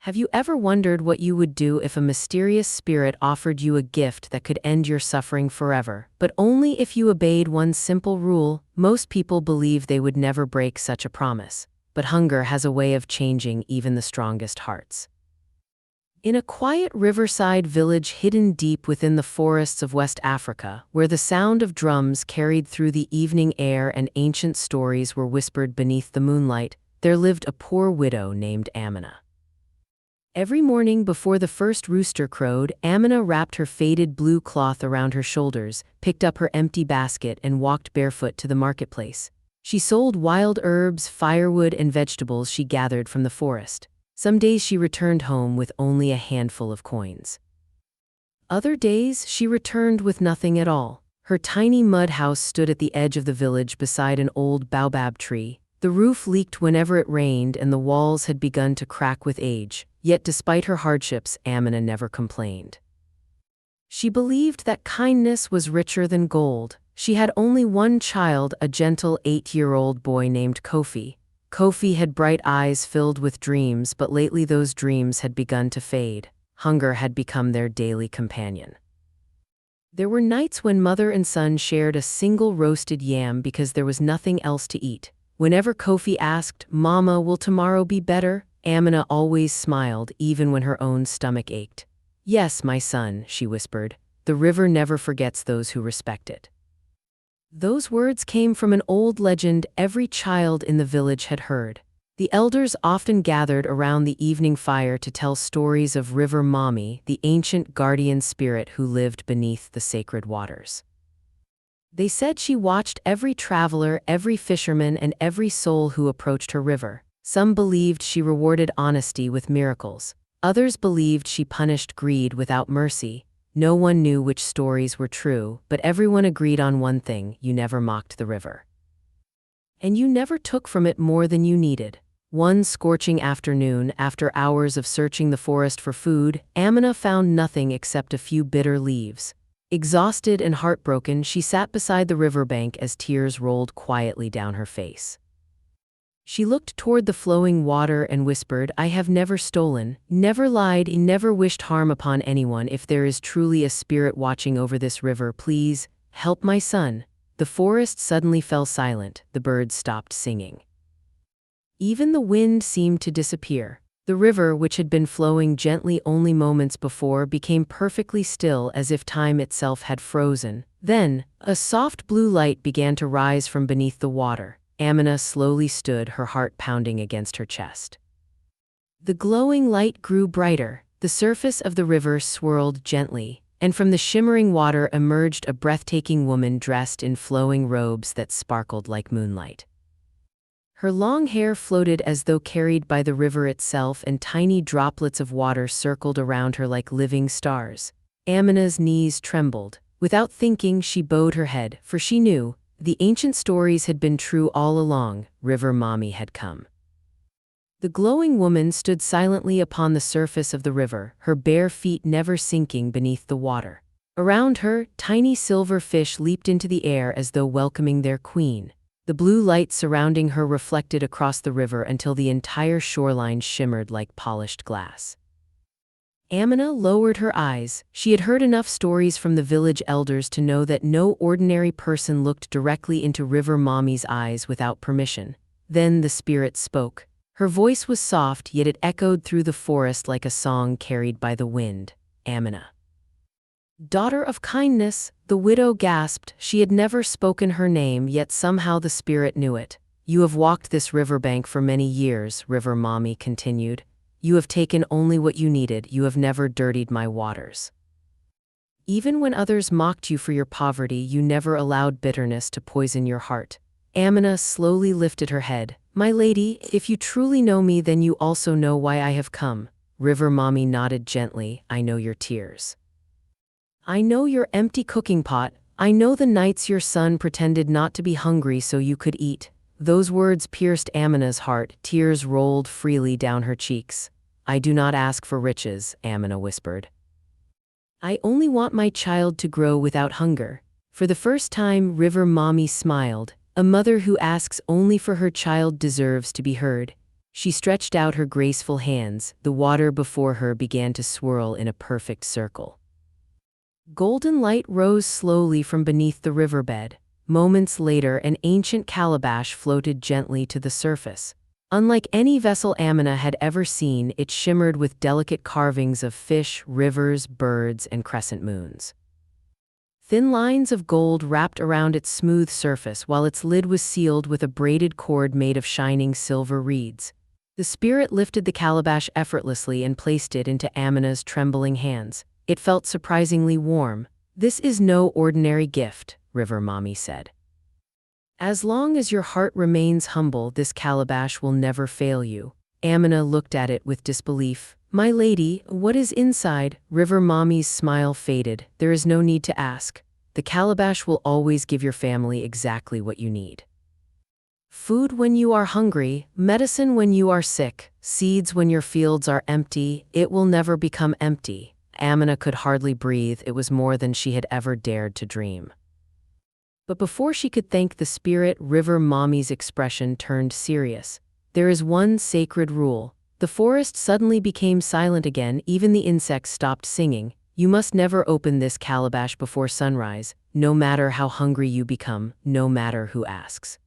Have you ever wondered what you would do if a mysterious spirit offered you a gift that could end your suffering forever, but only if you obeyed one simple rule? Most people believe they would never break such a promise, but hunger has a way of changing even the strongest hearts. In a quiet riverside village hidden deep within the forests of West Africa, where the sound of drums carried through the evening air and ancient stories were whispered beneath the moonlight, there lived a poor widow named Amina. Every morning before the first rooster crowed, Amina wrapped her faded blue cloth around her shoulders, picked up her empty basket and walked barefoot to the marketplace. She sold wild herbs, firewood, and vegetables she gathered from the forest. Some days she returned home with only a handful of coins. Other days she returned with nothing at all. Her tiny mud house stood at the edge of the village beside an old baobab tree. The roof leaked whenever it rained and the walls had begun to crack with age. Yet despite her hardships, Amina never complained. She believed that kindness was richer than gold. She had only one child, a gentle 8-year-old boy named Kofi. Kofi had bright eyes filled with dreams, but lately those dreams had begun to fade. Hunger had become their daily companion. There were nights when mother and son shared a single roasted yam because there was nothing else to eat. Whenever Kofi asked, "Mama, will tomorrow be better?" Amina always smiled, even when her own stomach ached. "Yes, my son," she whispered, "the river never forgets those who respect it." Those words came from an old legend every child in the village had heard. The elders often gathered around the evening fire to tell stories of River Mami, the ancient guardian spirit who lived beneath the sacred waters. They said she watched every traveler, every fisherman, and every soul who approached her river. Some believed she rewarded honesty with miracles. Others believed she punished greed without mercy. No one knew which stories were true, but everyone agreed on one thing: you never mocked the river. And you never took from it more than you needed. One scorching afternoon, after hours of searching the forest for food, Amina found nothing except a few bitter leaves. Exhausted and heartbroken, she sat beside the riverbank as tears rolled quietly down her face. She looked toward the flowing water and whispered, "I have never stolen, never lied, never wished harm upon anyone. If there is truly a spirit watching over this river, please, help my son." The forest suddenly fell silent, the birds stopped singing. Even the wind seemed to disappear. The river, which had been flowing gently only moments before, became perfectly still, as if time itself had frozen. Then, a soft blue light began to rise from beneath the water. Amina slowly stood, her heart pounding against her chest. The glowing light grew brighter, the surface of the river swirled gently, and from the shimmering water emerged a breathtaking woman dressed in flowing robes that sparkled like moonlight. Her long hair floated as though carried by the river itself, and tiny droplets of water circled around her like living stars. Amina's knees trembled. Without thinking, she bowed her head, for she knew the ancient stories had been true all along. River Mami had come. The glowing woman stood silently upon the surface of the river, her bare feet never sinking beneath the water. Around her, tiny silver fish leaped into the air as though welcoming their queen. The blue light surrounding her reflected across the river until the entire shoreline shimmered like polished glass. Amina lowered her eyes. She had heard enough stories from the village elders to know that no ordinary person looked directly into River Mami's eyes without permission. Then the spirit spoke. Her voice was soft, yet it echoed through the forest like a song carried by the wind. "Amina, daughter of kindness," the widow gasped. She had never spoken her name, yet somehow the spirit knew it. "You have walked this riverbank for many years," River Mami continued. "You have taken only what you needed. You have never dirtied my waters. Even when others mocked you for your poverty, you never allowed bitterness to poison your heart." Amina slowly lifted her head. "My lady, if you truly know me, then you also know why I have come." River Mami nodded gently. "I know your tears. I know your empty cooking pot. I know the nights your son pretended not to be hungry so you could eat." Those words pierced Amina's heart. Tears rolled freely down her cheeks. "I do not ask for riches," Amina whispered. "I only want my child to grow without hunger." For the first time, River Mami smiled. A mother who asks only for her child deserves to be heard. She stretched out her graceful hands. The water before her began to swirl in a perfect circle. Golden light rose slowly from beneath the riverbed. Moments later, an ancient calabash floated gently to the surface. Unlike any vessel Amina had ever seen, it shimmered with delicate carvings of fish, rivers, birds, and crescent moons. Thin lines of gold wrapped around its smooth surface, while its lid was sealed with a braided cord made of shining silver reeds. The spirit lifted the calabash effortlessly and placed it into Amina's trembling hands. It felt surprisingly warm. "This is no ordinary gift," River Mami said. "As long as your heart remains humble, this calabash will never fail you." Amina looked at it with disbelief. "My lady, what is inside?" River Mami's smile faded. "There is no need to ask. The calabash will always give your family exactly what you need. Food when you are hungry, medicine when you are sick, seeds when your fields are empty. It will never become empty." Amina could hardly breathe. It was more than she had ever dared to dream. But before she could thank the spirit, River Mami's expression turned serious. "There is one sacred rule." The forest suddenly became silent again. Even the insects stopped singing. "You must never open this calabash before sunrise, no matter how hungry you become, no matter who asks.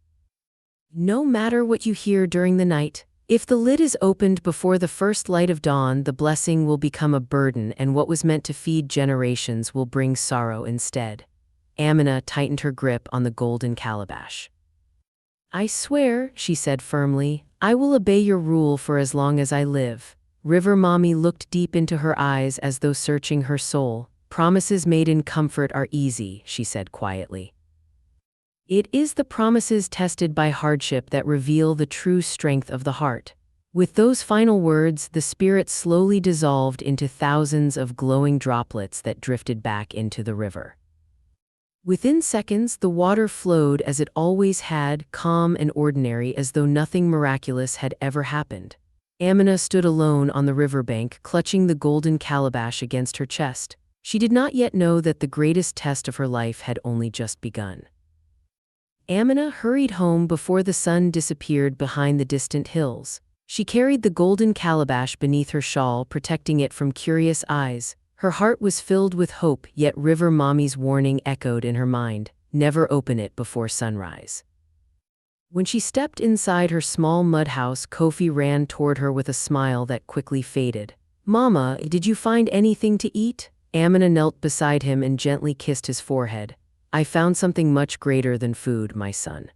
No matter what you hear during the night. If the lid is opened before the first light of dawn, the blessing will become a burden, and what was meant to feed generations will bring sorrow instead." Amina tightened her grip on the golden calabash. "I swear," she said firmly, "I will obey your rule for as long as I live." River Mami looked deep into her eyes as though searching her soul. "Promises made in comfort are easy," she said quietly. "It is the promises tested by hardship that reveal the true strength of the heart." With those final words, the spirit slowly dissolved into thousands of glowing droplets that drifted back into the river. Within seconds, the water flowed as it always had, calm and ordinary, as though nothing miraculous had ever happened. Amina stood alone on the riverbank, clutching the golden calabash against her chest. She did not yet know that the greatest test of her life had only just begun. Amina hurried home before the sun disappeared behind the distant hills. She carried the golden calabash beneath her shawl, protecting it from curious eyes. Her heart was filled with hope, yet River Mami's warning echoed in her mind: never open it before sunrise. When she stepped inside her small mud house, Kofi ran toward her with a smile that quickly faded. "Mama, did you find anything to eat?" Amina knelt beside him and gently kissed his forehead. "I found something much greater than food, my son.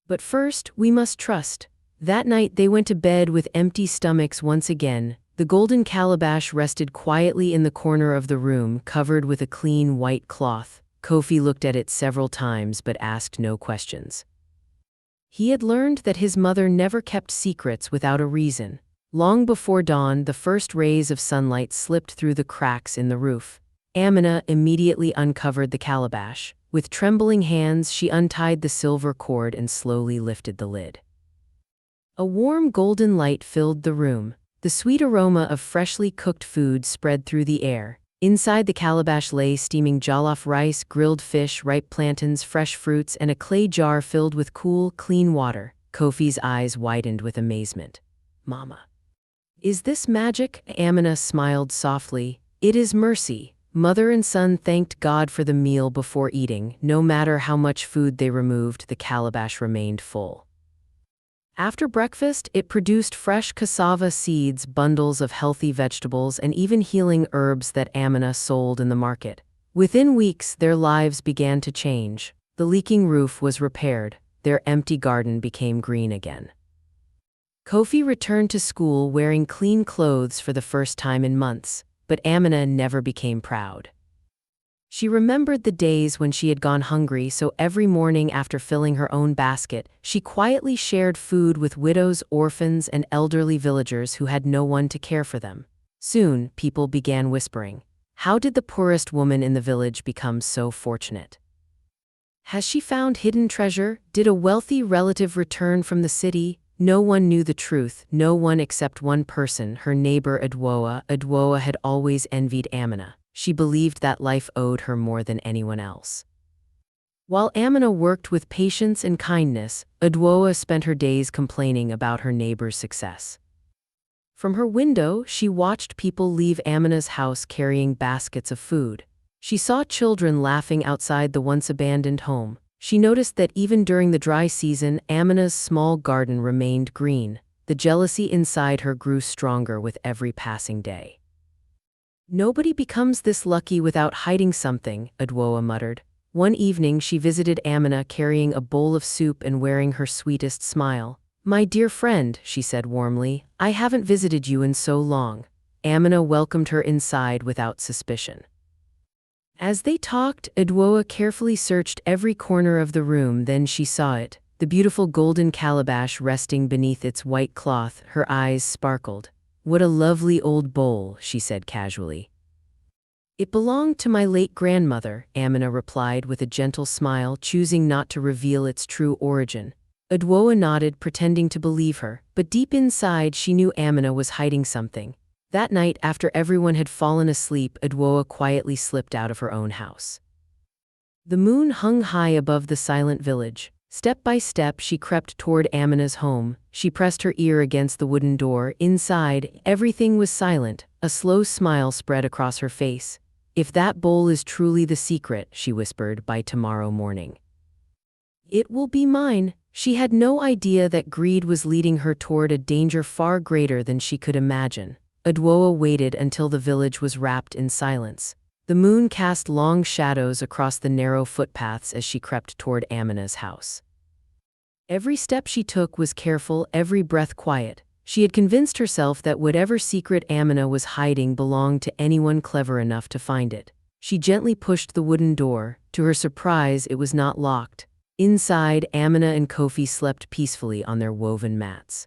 But first, we must trust." That night they went to bed with empty stomachs once again. The golden calabash rested quietly in the corner of the room, covered with a clean white cloth. Kofi looked at it several times but asked no questions. He had learned that his mother never kept secrets without a reason. Long before dawn, the first rays of sunlight slipped through the cracks in the roof. Amina immediately uncovered the calabash. With trembling hands, she untied the silver cord and slowly lifted the lid. A warm golden light filled the room. The sweet aroma of freshly cooked food spread through the air. Inside the calabash lay steaming jollof rice, grilled fish, ripe plantains, fresh fruits, and a clay jar filled with cool, clean water. Kofi's eyes widened with amazement. "Mama, is this magic?" Amina smiled softly. "It is mercy." Mother and son thanked God for the meal before eating. No matter how much food they removed, the calabash remained full. After breakfast, it produced fresh cassava seeds, bundles of healthy vegetables, and even healing herbs that Amina sold in the market. Within weeks, their lives began to change. The leaking roof was repaired. Their empty garden became green again. Kofi returned to school wearing clean clothes for the first time in months. But Amina never became proud. She remembered the days when she had gone hungry, so every morning after filling her own basket, she quietly shared food with widows, orphans, and elderly villagers who had no one to care for them. Soon, people began whispering, "How did the poorest woman in the village become so fortunate? Has she found hidden treasure? Did a wealthy relative return from the city?" No one knew the truth, no one except one person, her neighbor Adwoa. Adwoa had always envied Amina. She believed that life owed her more than anyone else. While Amina worked with patience and kindness, Adwoa spent her days complaining about her neighbor's success. From her window, she watched people leave Amina's house carrying baskets of food. She saw children laughing outside the once abandoned home. She noticed that even during the dry season, Amina's small garden remained green. The jealousy inside her grew stronger with every passing day. "Nobody becomes this lucky without hiding something," Adwoa muttered. One evening she visited Amina carrying a bowl of soup and wearing her sweetest smile. "My dear friend," she said warmly, "I haven't visited you in so long." Amina welcomed her inside without suspicion. As they talked, Adwoa carefully searched every corner of the room. Then she saw it, the beautiful golden calabash resting beneath its white cloth. Her eyes sparkled. "What a lovely old bowl," she said casually. "It belonged to my late grandmother," Amina replied with a gentle smile, choosing not to reveal its true origin. Adwoa nodded, pretending to believe her, but deep inside she knew Amina was hiding something. That night, after everyone had fallen asleep, Adwoa quietly slipped out of her own house. The moon hung high above the silent village. Step by step she crept toward Amina's home. She pressed her ear against the wooden door. Inside, everything was silent. A slow smile spread across her face. "If that bowl is truly the secret," she whispered, "by tomorrow morning it will be mine." She had no idea that greed was leading her toward a danger far greater than she could imagine. Adwoa waited until the village was wrapped in silence. The moon cast long shadows across the narrow footpaths as she crept toward Amina's house. Every step she took was careful, every breath quiet. She had convinced herself that whatever secret Amina was hiding belonged to anyone clever enough to find it. She gently pushed the wooden door. To her surprise, it was not locked. Inside, Amina and Kofi slept peacefully on their woven mats.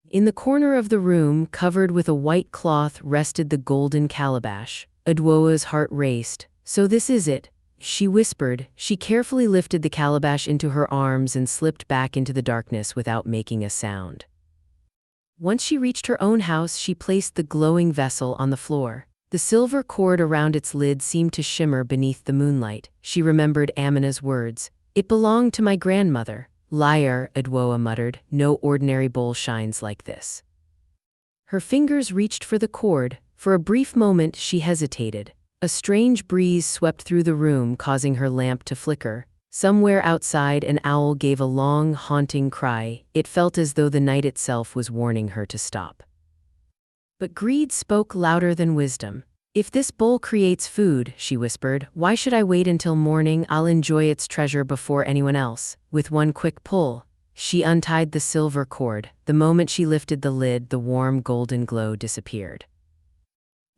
In the corner of the room, covered with a white cloth, rested the golden calabash. Adwoa's heart raced. "So this is it," she whispered. She carefully lifted the calabash into her arms and slipped back into the darkness without making a sound. Once she reached her own house, she placed the glowing vessel on the floor. The silver cord around its lid seemed to shimmer beneath the moonlight. She remembered Amina's words. "It belonged to my grandmother." "Liar," Adwoa muttered. "No ordinary bowl shines like this." Her fingers reached for the cord. For a brief moment she hesitated. A strange breeze swept through the room, causing her lamp to flicker. Somewhere outside, an owl gave a long, haunting cry. It felt as though the night itself was warning her to stop. But greed spoke louder than wisdom. "If this bowl creates food," she whispered, "why should I wait until morning? I'll enjoy its treasure before anyone else." With one quick pull, she untied the silver cord. The moment she lifted the lid, the warm golden glow disappeared.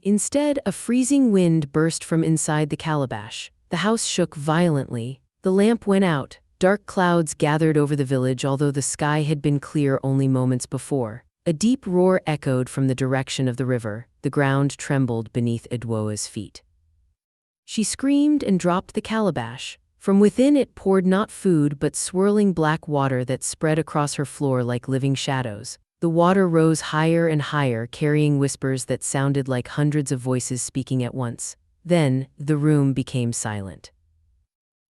Instead, a freezing wind burst from inside the calabash. The house shook violently. The lamp went out. Dark clouds gathered over the village, although the sky had been clear only moments before. A deep roar echoed from the direction of the river. The ground trembled beneath Adwoa's feet. She screamed and dropped the calabash. From within it poured not food but swirling black water that spread across her floor like living shadows. The water rose higher and higher, carrying whispers that sounded like hundreds of voices speaking at once. Then, the room became silent.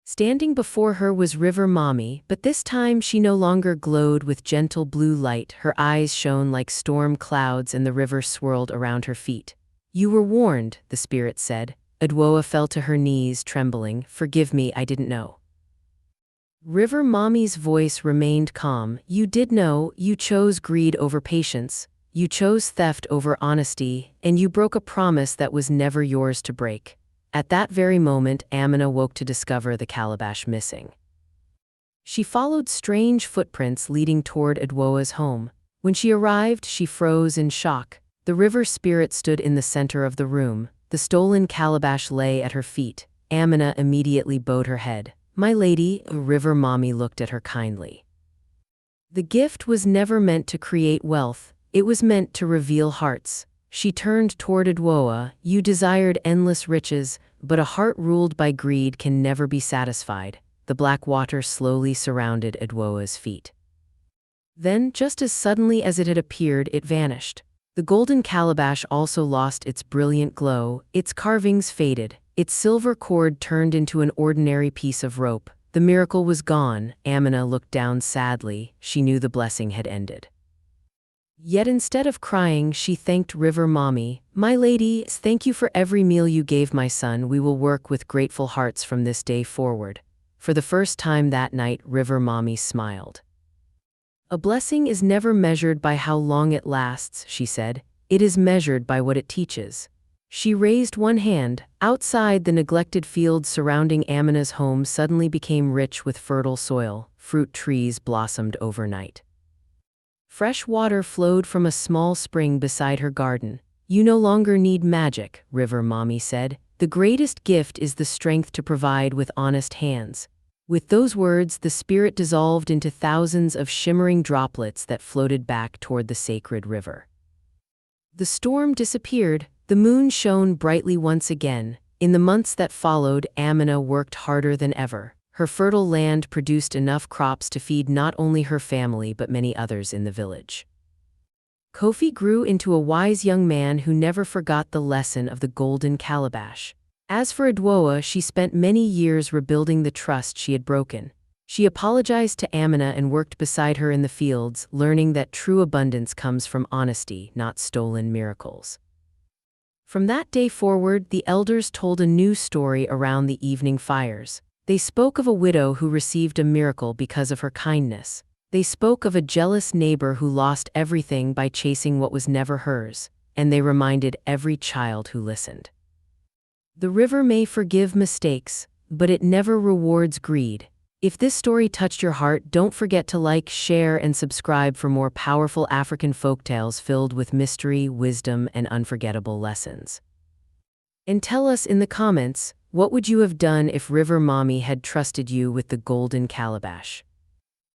Standing before her was River Mami, but this time she no longer glowed with gentle blue light. Her eyes shone like storm clouds and the river swirled around her feet. "You were warned," the spirit said. Adwoa fell to her knees, trembling. "Forgive me, I didn't know." River Mami's voice remained calm. "You did know. You chose greed over patience. You chose theft over honesty, and you broke a promise that was never yours to break." At that very moment, Amina woke to discover the calabash missing. She followed strange footprints leading toward Adwoa's home. When she arrived, she froze in shock. The river spirit stood in the center of the room. The stolen calabash lay at her feet. Amina immediately bowed her head. "My lady," River Mami looked at her kindly. "The gift was never meant to create wealth. It was meant to reveal hearts." She turned toward Adwoa. "You desired endless riches, but a heart ruled by greed can never be satisfied." The black water slowly surrounded Adwoa's feet. Then, just as suddenly as it had appeared, it vanished. The golden calabash also lost its brilliant glow. Its carvings faded. Its silver cord turned into an ordinary piece of rope. The miracle was gone. Amina looked down sadly. She knew the blessing had ended. Yet instead of crying, she thanked River Mami. "My lady, thank you for every meal you gave my son. We will work with grateful hearts from this day forward." For the first time that night, River Mami smiled. "A blessing is never measured by how long it lasts," she said. "It is measured by what it teaches." She raised one hand. Outside, the neglected fields surrounding Amina's home suddenly became rich with fertile soil. Fruit trees blossomed overnight. Fresh water flowed from a small spring beside her garden. "You no longer need magic," River Mami said. "The greatest gift is the strength to provide with honest hands." With those words, the spirit dissolved into thousands of shimmering droplets that floated back toward the sacred river. The storm disappeared. The moon shone brightly once again. In the months that followed, Amina worked harder than ever. Her fertile land produced enough crops to feed not only her family but many others in the village. Kofi grew into a wise young man who never forgot the lesson of the golden calabash. As for Adwoa, she spent many years rebuilding the trust she had broken. She apologized to Amina and worked beside her in the fields, learning that true abundance comes from honesty, not stolen miracles. From that day forward, the elders told a new story around the evening fires. They spoke of a widow who received a miracle because of her kindness. They spoke of a jealous neighbor who lost everything by chasing what was never hers, and they reminded every child who listened. The river may forgive mistakes, but it never rewards greed. If this story touched your heart, don't forget to like, share, and subscribe for more powerful African folktales filled with mystery, wisdom, and unforgettable lessons. And tell us in the comments, what would you have done if River Mami had trusted you with the golden calabash?